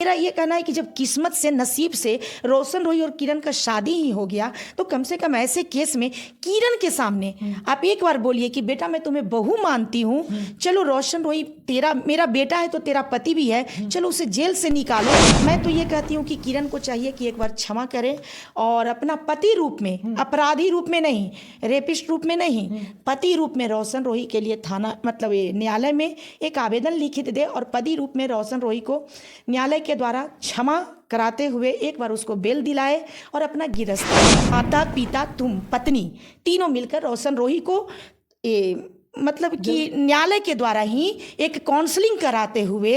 मेरा ये कहना है कि जब किस्मत से नसीब से रोशन रोही और किरण का शादी ही हो गया तो कम से कम ऐसे केस में किरण के सामने आप एक बार बोलिए कि बेटा मैं तुम्हें बहू मानती हूँ, चलो रोशन रोही तेरा मेरा बेटा है तो तेरा पति भी है, चलो उसे जेल से निकालो। मैं तो ये कहती हूँ कि किरण को चाहिए कि एक बार क्षमा करे और अपना पति रूप में, अपराधी रूप में नहीं, रेपिस्ट रूप में नहीं, पति रूप में रोशन रोही के लिए थाना मतलब न्यायालय में एक आवेदन लिखित दे और पति रूप में रोशन रोही को न्यायालय के द्वारा क्षमा कराते हुए एक बार उसको बेल दिलाए और अपना गिरफ्तार माता पिता तुम पत्नी तीनों मिलकर रोशन रोही को मतलब कि न्यायालय के द्वारा ही एक काउंसलिंग कराते हुए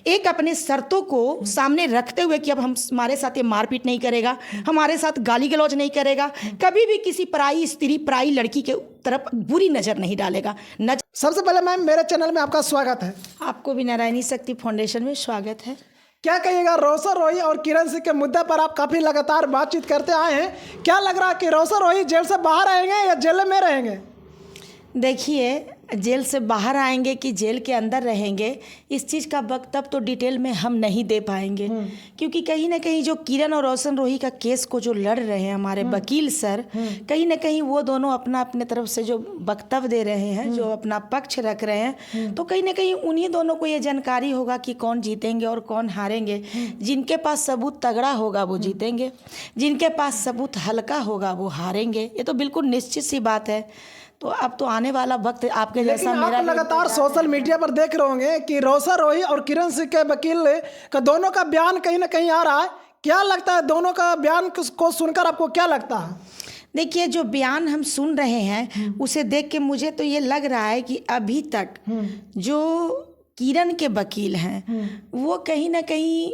एक अपने शर्तों को सामने रखते हुए कि अब हमारे साथ ये मारपीट नहीं करेगा, हमारे साथ गाली गलौज नहीं करेगा, कभी भी किसी पराई स्त्री पराई लड़की के तरफ बुरी नज़र नहीं डालेगा। सबसे पहले मैम मेरे चैनल में आपका स्वागत है। आपको भी नारायणी शक्ति फाउंडेशन में स्वागत है। क्या कहिएगा, रोशन रोही और किरण सिंह के मुद्दे पर आप काफ़ी लगातार बातचीत करते आए हैं। क्या लग रहा है कि रोशन रोही जेल से बाहर आएंगे या जेल में रहेंगे? देखिए, जेल से बाहर आएंगे कि जेल के अंदर रहेंगे इस चीज़ का वक्तव्य तो डिटेल में हम नहीं दे पाएंगे, क्योंकि कहीं ना कहीं जो किरण और रोशन रोही का केस को जो लड़ रहे हैं हमारे वकील सर, कहीं ना कहीं वो दोनों अपना अपने तरफ से जो वक्तव्य दे रहे हैं, जो अपना पक्ष रख रहे हैं, तो कहीं ना कहीं उन्हीं दोनों को ये जानकारी होगा कि कौन जीतेंगे और कौन हारेंगे। जिनके पास सबूत तगड़ा होगा वो जीतेंगे, जिनके पास सबूत हल्का होगा वो हारेंगे। ये तो बिल्कुल निश्चित सी बात है। तो अब तो आने वाला वक्त आपके जैसा मेरा लगातार सोशल मीडिया पर देख रहे होंगे कि रोशन रोही और किरण सिंह के वकील का दोनों का बयान कहीं ना कहीं आ रहा है। क्या लगता है, दोनों का बयान को सुनकर आपको क्या लगता है? देखिए, जो बयान हम सुन रहे हैं उसे देख के मुझे तो ये लग रहा है कि अभी तक जो किरण के वकील हैं वो कहीं ना कहीं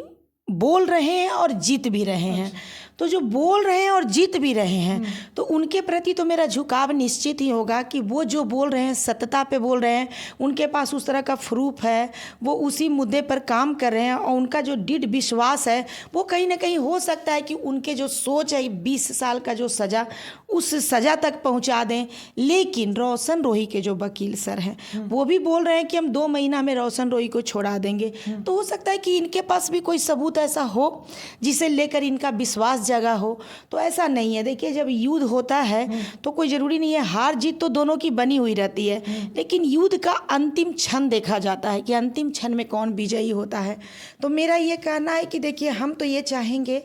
बोल रहे हैं और जीत भी रहे हैं। तो जो बोल रहे हैं और जीत भी रहे हैं तो उनके प्रति तो मेरा झुकाव निश्चित ही होगा कि वो जो बोल रहे हैं सत्यता पे बोल रहे हैं, उनके पास उस तरह का प्रूफ है, वो उसी मुद्दे पर काम कर रहे हैं और उनका जो दृढ़ विश्वास है वो कहीं ना कहीं हो सकता है कि उनके जो सोच है 20 साल का जो सज़ा उस सज़ा तक पहुंचा दें। लेकिन रोशन रोही के जो वकील सर हैं वो भी बोल रहे हैं कि हम 2 महीना में रोशन रोही को छोड़ा देंगे। तो हो सकता है कि इनके पास भी कोई सबूत ऐसा हो जिसे लेकर इनका विश्वास जगह हो। तो ऐसा नहीं है। देखिए, जब युद्ध होता है तो कोई ज़रूरी नहीं है, हार जीत तो दोनों की बनी हुई रहती है, लेकिन युद्ध का अंतिम क्षण देखा जाता है कि अंतिम क्षण में कौन विजयी होता है। तो मेरा ये कहना है कि देखिए, हम तो ये चाहेंगे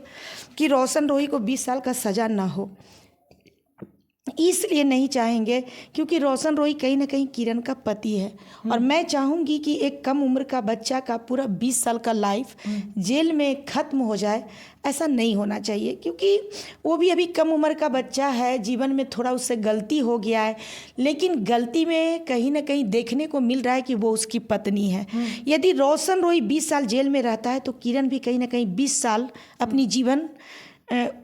कि रोशन रोही को 20 साल का सज़ा ना हो। इसलिए नहीं चाहेंगे क्योंकि रोशन रोही कहीं ना कहीं किरण का पति है और मैं चाहूँगी कि एक कम उम्र का बच्चा का पूरा 20 साल का लाइफ जेल में ख़त्म हो जाए। ऐसा नहीं होना चाहिए क्योंकि वो भी अभी कम उम्र का बच्चा है, जीवन में थोड़ा उससे गलती हो गया है, लेकिन गलती में कहीं ना कहीं देखने को मिल रहा है कि वो उसकी पत्नी है। यदि रोशन रोही 20 साल जेल में रहता है तो किरण भी कहीं ना कहीं 20 साल अपनी जीवन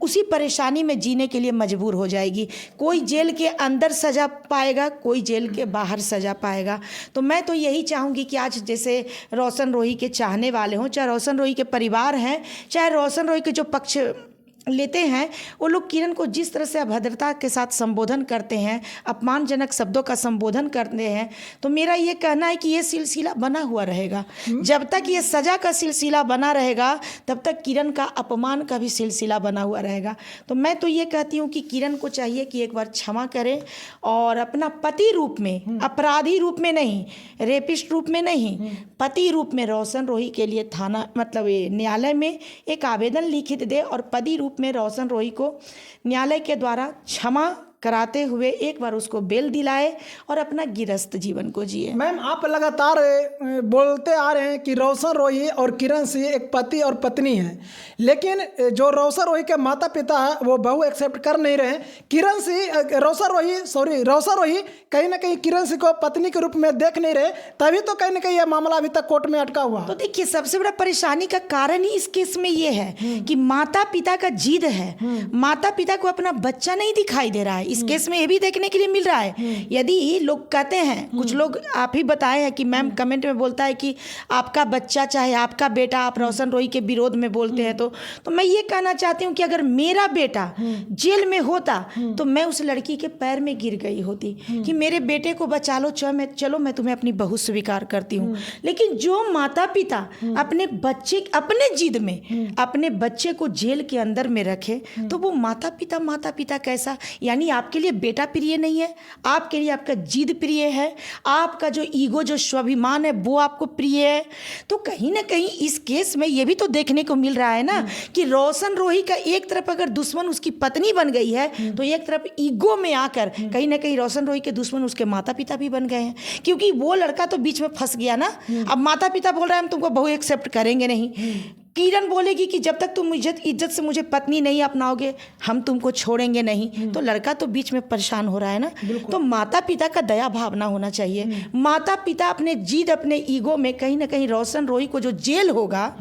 उसी परेशानी में जीने के लिए मजबूर हो जाएगी। कोई जेल के अंदर सज़ा पाएगा, कोई जेल के बाहर सज़ा पाएगा। तो मैं तो यही चाहूँगी कि आज जैसे रोशन रोही के चाहने वाले हों, चाहे रोशन रोही के परिवार हैं, चाहे रोशन रोही के जो पक्ष लेते हैं, वो लोग किरण को जिस तरह से अभद्रता के साथ संबोधन करते हैं, अपमानजनक शब्दों का संबोधन करते हैं, तो मेरा ये कहना है कि ये सिलसिला बना हुआ रहेगा। जब तक ये सज़ा का सिलसिला बना रहेगा तब तक किरण का अपमान का भी सिलसिला बना हुआ रहेगा। तो मैं तो ये कहती हूँ कि किरण को चाहिए कि एक बार क्षमा करें और अपना पति रूप में, अपराधी रूप में नहीं, रेपिस्ट रूप में नहीं, पति रूप में रोशन रोही के लिए थाना मतलब न्यायालय में एक आवेदन लिखित दे और पति रूप में रोशन रोही को न्यायालय के द्वारा क्षमा कराते हुए एक बार उसको बेल दिलाए और अपना गिरस्त जीवन को जिए। मैम, आप लगातार बोलते आ रहे हैं कि रोशन रोही और किरण सिंह एक पति और पत्नी हैं, लेकिन जो रोशन रोही के माता पिता हैं वो बहू एक्सेप्ट कर नहीं रहे। किरण सिंह रोशन रोही कहीं ना कहीं किरण सिंह को पत्नी के रूप में देख नहीं रहे, तभी तो कहीं ना कहीं यह मामला अभी तक कोर्ट में अटका हुआ। तो देखिए, सबसे बड़ा परेशानी का कारण ही इस केस में ये है कि माता पिता का जिद है, माता पिता को अपना बच्चा नहीं दिखाई दे रहा है। इस केस में ये भी देखने के लिए मिल रहा है। यदि लोग कहते हैं, कुछ लोग आप ही बताए हैं कि मैम कमेंट में बोलता है कि आपका बच्चा चाहे आपका बेटा, आप रोशन रोही के विरोध में बोलते हैं, तो मैं ये कहना चाहती हूँ कि अगर मेरा बेटा जेल में होता तो मैं उस लड़की के पैर में गिर गई होती कि मेरे बेटे को बचा लो, चलो मैं तुम्हें अपनी बहू स्वीकार करती हूँ। लेकिन जो माता पिता अपने बच्चे, अपने जिद में अपने बच्चे को जेल के अंदर में रखे, तो वो माता पिता कैसा? यानी आपके लिए बेटा प्रिय नहीं है, आपके लिए आपका जिद प्रिय है, आपका जो ईगो, जो स्वाभिमान है वो आपको प्रिय है। तो कहीं ना कहीं इस केस में ये भी तो देखने को मिल रहा है ना कि रोशन रोही का एक तरफ अगर दुश्मन उसकी पत्नी बन गई है, तो एक तरफ ईगो में आकर कहीं ना कहीं रोशन रोही के दुश्मन उसके माता पिता भी बन गए हैं, क्योंकि वो लड़का तो बीच में फंस गया ना। अब माता पिता बोल रहे हैं हम तुमको बहू एक्सेप्ट करेंगे नहीं, किरण बोलेगी कि जब तक तुम इज्जत से मुझे पत्नी नहीं अपनाओगे हम तुमको छोड़ेंगे नहीं, तो लड़का तो बीच में परेशान हो रहा है ना। तो माता पिता का दया भावना होना चाहिए। माता पिता अपने जिद, अपने ईगो में कहीं ना कहीं रोशन रोही को जो जेल होगा,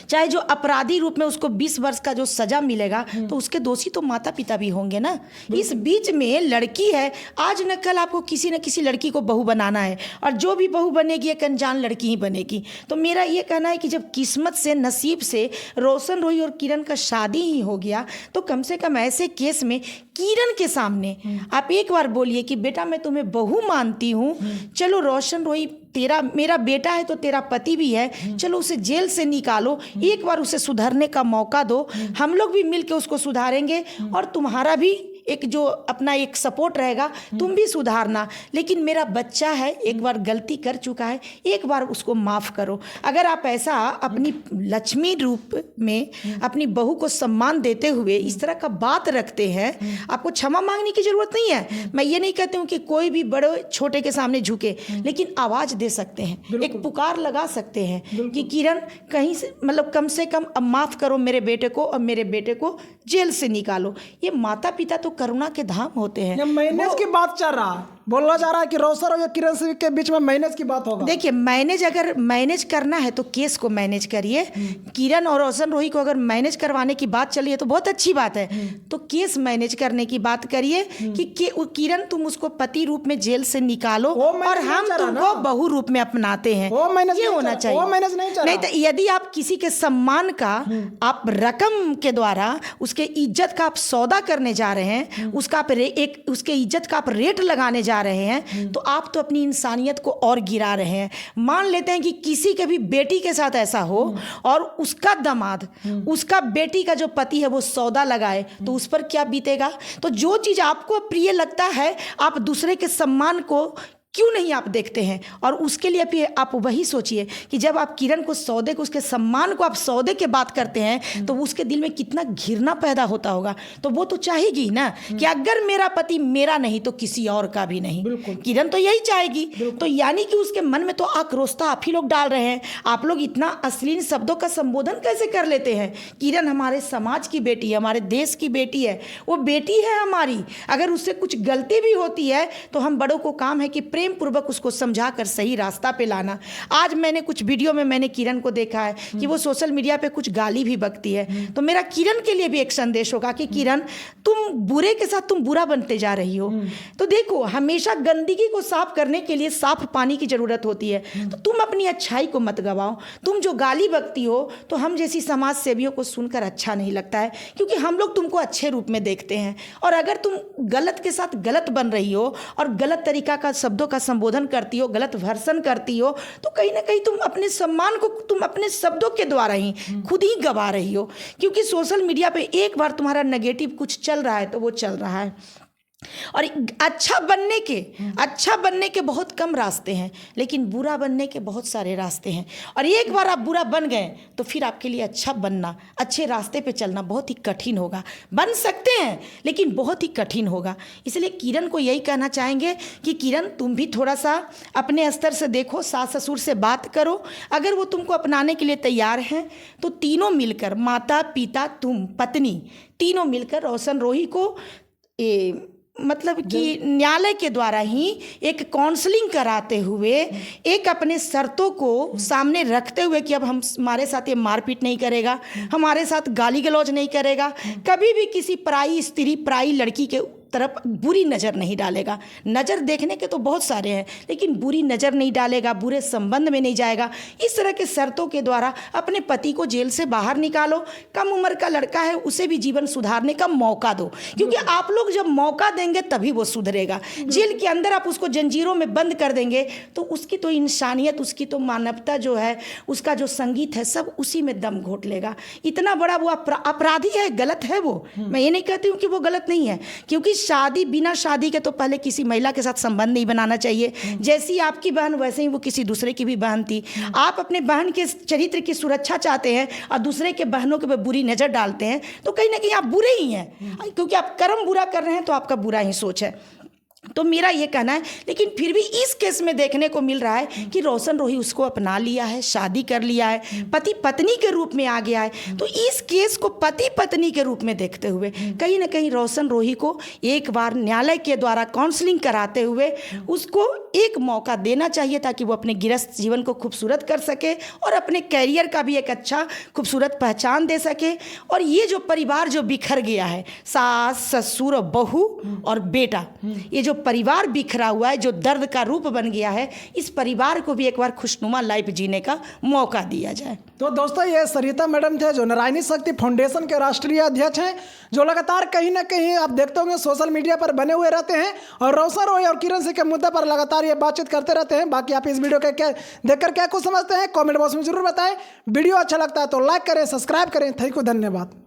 चाहे जो अपराधी रूप में उसको 20 वर्ष का जो सजा मिलेगा, तो उसके दोषी तो माता पिता भी होंगे ना। इस बीच में लड़की है, आज न कल आपको किसी न किसी लड़की को बहू बनाना है, और जो भी बहू बनेगी एक अनजान लड़की ही बनेगी। तो मेरा ये कहना है कि जब किस्मत से, नसीब से रोशन रोही और किरण का शादी ही हो गया, तो कम से कम ऐसे केस में किरण के सामने आप एक बार बोलिए कि बेटा मैं तुम्हें बहू मानती हूँ, चलो रोशन रोही तेरा, मेरा बेटा है तो तेरा पति भी है, चलो उसे जेल से निकालो, एक बार उसे सुधरने का मौका दो, हम लोग भी मिलके उसको सुधारेंगे और तुम्हारा भी एक जो अपना एक सपोर्ट रहेगा, तुम भी सुधारना। लेकिन मेरा बच्चा है, एक बार गलती कर चुका है, एक बार उसको माफ़ करो। अगर आप ऐसा अपनी लक्ष्मी रूप में अपनी बहू को सम्मान देते हुए इस तरह का बात रखते हैं, आपको क्षमा मांगने की ज़रूरत नहीं है। मैं ये नहीं कहती हूँ कि कोई भी बड़े छोटे के सामने झुके, लेकिन आवाज़ दे सकते हैं, एक पुकार लगा सकते हैं कि किरण कहीं से, मतलब कम से कम अब माफ़ करो मेरे बेटे को और मेरे बेटे को जेल से निकालो। ये माता पिता तो करुणा के धाम होते हैं। मैनेज की बात चल रहा है, बोला जा रहा है कि रोशन और किरण सिंह के बीच में मैनेज की बात होगा। देखिए, मैनेज अगर मैनेज करना है तो केस को मैनेज करिए। किरण और रोशन रोही को अगर मैनेज करवाने की बात चली है तो बहुत अच्छी बात है, तो केस मैनेज करने की बात करिए कि किरण तुम उसको पति रूप में जेल से निकालो और हम तुमको बहू रूप में अपनाते हैं, ये होना चाहिए। नहीं तो यदि आप किसी के सम्मान का आप रकम के द्वारा उसके इज्जत का आप सौदा करने जा रहे हैं, उसका आप उसके इज्जत का आप रेट लगाने जा रहे हैं, तो आप तो अपनी इंसानियत को और गिरा रहे हैं। मान लेते हैं कि किसी के भी बेटी के साथ ऐसा हो और उसका दामाद, उसका बेटी का जो पति है वो सौदा लगाए, तो उस पर क्या बीतेगा। तो जो चीज़ आपको प्रिय लगता है, आप दूसरे के सम्मान को क्यों नहीं आप देखते हैं। और उसके लिए भी आप वही सोचिए कि जब आप किरण को सौदे को, उसके सम्मान को आप सौदे के बात करते हैं, तो उसके दिल में कितना घृणा पैदा होता होगा। तो वो तो चाहेगी ना कि अगर मेरा पति मेरा नहीं तो किसी और का भी नहीं। किरण तो यही चाहेगी। तो यानी कि उसके मन में तो आक्रोशता आप ही लोग डाल रहे हैं। आप लोग इतना अश्लील शब्दों का संबोधन कैसे कर लेते हैं। किरण हमारे समाज की बेटी है, हमारे देश की बेटी है, वो बेटी है हमारी। अगर उससे कुछ गलती भी होती है तो हम बड़ों को काम है कि प्रेम पूर्वक उसको समझाकर सही रास्ता पे लाना। आज मैंने कुछ वीडियो में मैंने किरण को देखा है कि वो सोशल मीडिया पे कुछ गाली भी बकती है। तो मेरा किरण के लिए भी एक संदेश होगा कि किरण, तुम बुरे के साथ तुम बुरा बनते जा रही हो। तो देखो, हमेशा गंदगी को साफ करने के लिए साफ पानी की जरूरत होती है। तो तुम अपनी अच्छाई को मत गवाओ। तुम जो गाली बकती हो तो हम जैसी समाज सेवियों को सुनकर अच्छा नहीं लगता है, क्योंकि हम लोग तुमको अच्छे रूप में देखते हैं। और अगर तुम गलत के साथ गलत बन रही हो और गलत तरीका का शब्दों का संबोधन करती हो, गलत वर्सन करती हो, तो कहीं ना कहीं तुम अपने सम्मान को तुम अपने शब्दों के द्वारा ही खुद ही गवा रही हो। क्योंकि सोशल मीडिया पे एक बार तुम्हारा नेगेटिव कुछ चल रहा है तो वो चल रहा है। और अच्छा बनने के बहुत कम रास्ते हैं, लेकिन बुरा बनने के बहुत सारे रास्ते हैं। और एक बार आप बुरा बन गए तो फिर आपके लिए अच्छा बनना, अच्छे रास्ते पे चलना बहुत ही कठिन होगा। बन सकते हैं लेकिन बहुत ही कठिन होगा। इसलिए किरण को यही कहना चाहेंगे कि किरण, तुम भी थोड़ा सा अपने स्तर से देखो, सास ससुर से बात करो। अगर वो तुमको अपनाने के लिए तैयार हैं तो तीनों मिलकर, माता पिता तुम पत्नी, तीनों मिलकर रोशन रोही को मतलब कि न्यायालय के द्वारा ही एक काउंसलिंग कराते हुए, एक अपने शर्तों को सामने रखते हुए कि अब हमारे साथ ये मारपीट नहीं करेगा, हमारे साथ गाली गलौज नहीं करेगा, कभी भी किसी पराई स्त्री, पराई लड़की के तरफ बुरी नज़र नहीं डालेगा। नज़र देखने के तो बहुत सारे हैं, लेकिन बुरी नज़र नहीं डालेगा, बुरे संबंध में नहीं जाएगा। इस तरह के शर्तों के द्वारा अपने पति को जेल से बाहर निकालो। कम उम्र का लड़का है, उसे भी जीवन सुधारने का मौका दो, क्योंकि आप लोग जब मौका देंगे तभी वो सुधरेगा। जेल के अंदर आप उसको जंजीरों में बंद कर देंगे तो उसकी तो इंसानियत, उसकी तो मानवता जो है, उसका जो संगीत है, सब उसी में दम घोट लेगा। इतना बड़ा वो अपराधी है, गलत है वो। मैं ये नहीं कहती हूँ कि वो गलत नहीं है, क्योंकि शादी, बिना शादी के तो पहले किसी महिला के साथ संबंध नहीं बनाना चाहिए। जैसी आपकी बहन वैसे ही वो किसी दूसरे की भी बहन थी। आप अपने बहन के चरित्र की सुरक्षा चाहते हैं और दूसरे के बहनों के पे बुरी नज़र डालते हैं, तो कहीं ना कहीं आप बुरे ही हैं, क्योंकि आप कर्म बुरा कर रहे हैं तो आपका बुरा ही सोच है। तो मेरा ये कहना है, लेकिन फिर भी इस केस में देखने को मिल रहा है कि रोशन रोही उसको अपना लिया है, शादी कर लिया है, पति पत्नी के रूप में आ गया है। तो इस केस को पति पत्नी के रूप में देखते हुए कहीं ना कहीं रोशन रोही को एक बार न्यायालय के द्वारा काउंसलिंग कराते हुए उसको एक मौका देना चाहिए, ताकि वो अपने गृहस्थ जीवन को खूबसूरत कर सके और अपने कैरियर का भी एक अच्छा खूबसूरत पहचान दे सके। और ये जो परिवार जो बिखर गया है, सास ससुर और बहू और बेटा, ये जो परिवार बिखरा हुआ है, जो दर्द का रूप बन गया है, इस परिवार को भी एक बार खुशनुमा लाइफ जीने का मौका दिया जाए। तो दोस्तों, ये सरिता मैडम थे जो नारायणी शक्ति फाउंडेशन के राष्ट्रीय अध्यक्ष हैं, जो लगातार कहीं ना कहीं आप देखते होंगे सोशल मीडिया पर बने हुए रहते हैं और रोशन रोही और किरण सिंह के मुद्दे पर लगातार ये बातचीत करते रहते हैं। बाकी आप इस वीडियो के क्या देखकर क्या कुछ समझते हैं, कमेंट बॉक्स में जरूर बताएं। वीडियो अच्छा लगता है तो लाइक करें, सब्सक्राइब करें। थैंक यू, धन्यवाद।